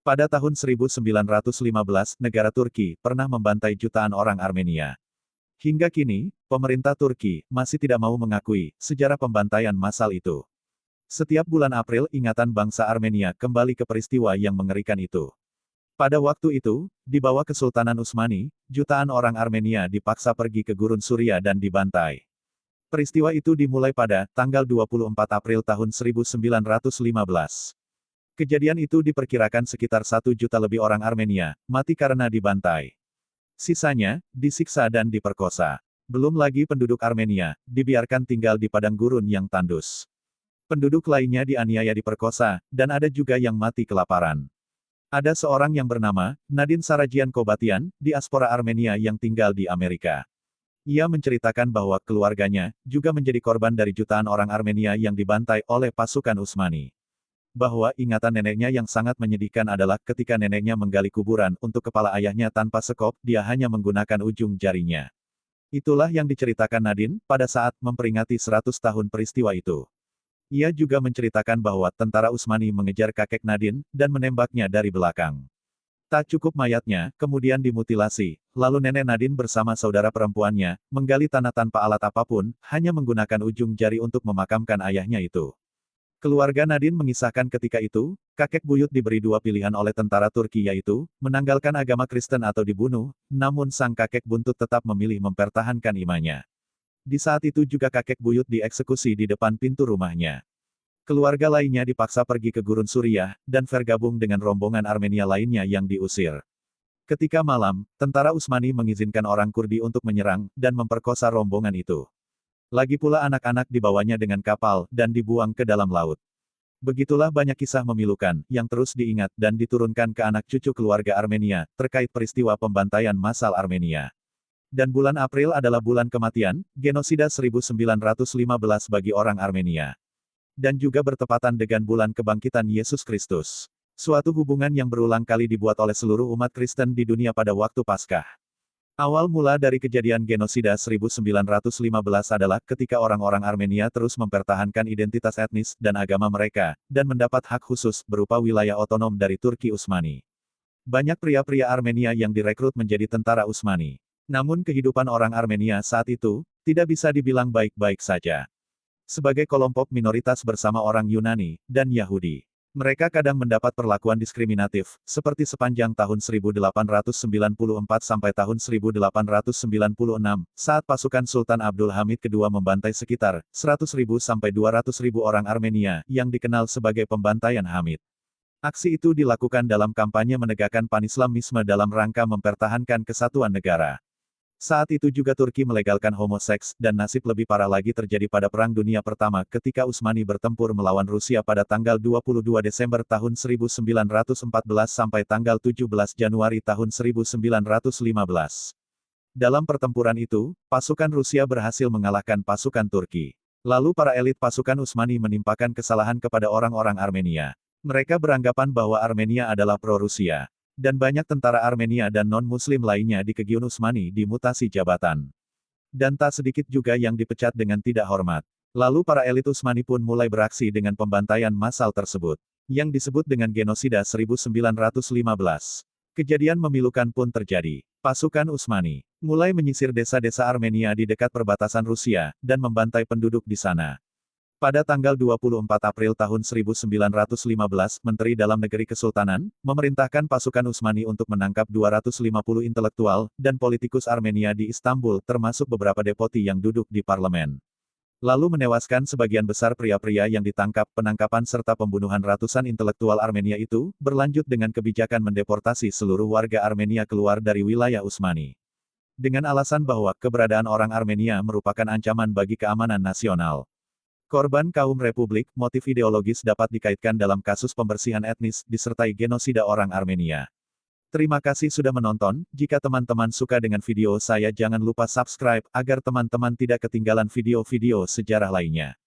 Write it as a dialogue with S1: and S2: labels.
S1: Pada tahun 1915, negara Turki pernah membantai jutaan orang Armenia. Hingga kini, pemerintah Turki masih tidak mau mengakui sejarah pembantaian massal itu. Setiap bulan April, ingatan bangsa Armenia kembali ke peristiwa yang mengerikan itu. Pada waktu itu, di bawah Kesultanan Utsmani, jutaan orang Armenia dipaksa pergi ke Gurun Suria dan dibantai. Peristiwa itu dimulai pada tanggal 24 April tahun 1915. Kejadian itu diperkirakan sekitar 1 juta lebih orang Armenia mati karena dibantai. Sisanya, disiksa dan diperkosa. Belum lagi penduduk Armenia dibiarkan tinggal di padang gurun yang tandus. Penduduk lainnya dianiaya diperkosa, dan ada juga yang mati kelaparan. Ada seorang yang bernama Nadin Sarajian Kobatian, diaspora Armenia yang tinggal di Amerika. Ia menceritakan bahwa keluarganya juga menjadi korban dari jutaan orang Armenia yang dibantai oleh pasukan Utsmani. Bahwa ingatan neneknya yang sangat menyedihkan adalah ketika neneknya menggali kuburan untuk kepala ayahnya tanpa sekop, dia hanya menggunakan ujung jarinya. Itulah yang diceritakan Nadin pada saat memperingati 100 tahun peristiwa itu. Ia juga menceritakan bahwa tentara Utsmani mengejar kakek Nadin dan menembaknya dari belakang. Tak cukup mayatnya, kemudian dimutilasi, lalu nenek Nadin bersama saudara perempuannya menggali tanah tanpa alat apapun, hanya menggunakan ujung jari untuk memakamkan ayahnya itu. Keluarga Nadin mengisahkan ketika itu, kakek buyut diberi dua pilihan oleh tentara Turki yaitu, menanggalkan agama Kristen atau dibunuh, namun sang kakek buntut tetap memilih mempertahankan imannya. Di saat itu juga kakek buyut dieksekusi di depan pintu rumahnya. Keluarga lainnya dipaksa pergi ke Gurun Suriah, dan bergabung dengan rombongan Armenia lainnya yang diusir. Ketika malam, tentara Utsmani mengizinkan orang Kurdi untuk menyerang, dan memperkosa rombongan itu. Lagi pula anak-anak dibawanya dengan kapal, dan dibuang ke dalam laut. Begitulah banyak kisah memilukan, yang terus diingat, dan diturunkan ke anak cucu keluarga Armenia, terkait peristiwa pembantaian massal Armenia. Dan bulan April adalah bulan kematian, genosida 1915 bagi orang Armenia. Dan juga bertepatan dengan bulan kebangkitan Yesus Kristus. Suatu hubungan yang berulang kali dibuat oleh seluruh umat Kristen di dunia pada waktu Paskah. Awal mula dari kejadian genosida 1915 adalah ketika orang-orang Armenia terus mempertahankan identitas etnis dan agama mereka, dan mendapat hak khusus berupa wilayah otonom dari Turki Utsmani. Banyak pria-pria Armenia yang direkrut menjadi tentara Utsmani. Namun kehidupan orang Armenia saat itu, tidak bisa dibilang baik-baik saja. Sebagai kelompok minoritas bersama orang Yunani dan Yahudi. Mereka kadang mendapat perlakuan diskriminatif, seperti sepanjang tahun 1894 sampai tahun 1896, saat pasukan Sultan Abdul Hamid II membantai sekitar 100.000 sampai 200.000 orang Armenia, yang dikenal sebagai pembantaian Hamid. Aksi itu dilakukan dalam kampanye menegakkan Panislamisme dalam rangka mempertahankan kesatuan negara. Saat itu juga Turki melegalkan homoseks, dan nasib lebih parah lagi terjadi pada Perang Dunia Pertama ketika Utsmani bertempur melawan Rusia pada tanggal 22 Desember tahun 1914 sampai tanggal 17 Januari tahun 1915. Dalam pertempuran itu, pasukan Rusia berhasil mengalahkan pasukan Turki. Lalu para elit pasukan Utsmani menimpakan kesalahan kepada orang-orang Armenia. Mereka beranggapan bahwa Armenia adalah pro-Rusia. Dan banyak tentara Armenia dan non-Muslim lainnya di Kegiun Utsmani dimutasi jabatan. Dan tak sedikit juga yang dipecat dengan tidak hormat. Lalu para elit Utsmani pun mulai beraksi dengan pembantaian massal tersebut. Yang disebut dengan genosida 1915. Kejadian memilukan pun terjadi. Pasukan Utsmani mulai menyisir desa-desa Armenia di dekat perbatasan Rusia, dan membantai penduduk di sana. Pada tanggal 24 April tahun 1915, Menteri Dalam Negeri Kesultanan, memerintahkan pasukan Utsmani untuk menangkap 250 intelektual, dan politikus Armenia di Istanbul, termasuk beberapa deputi yang duduk di parlemen. Lalu menewaskan sebagian besar pria-pria yang ditangkap. Penangkapan serta pembunuhan ratusan intelektual Armenia itu, berlanjut dengan kebijakan mendeportasi seluruh warga Armenia keluar dari wilayah Utsmani. Dengan alasan bahwa keberadaan orang Armenia merupakan ancaman bagi keamanan nasional. Korban kaum Republik, motif ideologis dapat dikaitkan dalam kasus pembersihan etnis, disertai genosida orang Armenia. Terima kasih sudah menonton. Jika teman-teman suka dengan video saya, jangan lupa subscribe, agar teman-teman tidak ketinggalan video-video sejarah lainnya.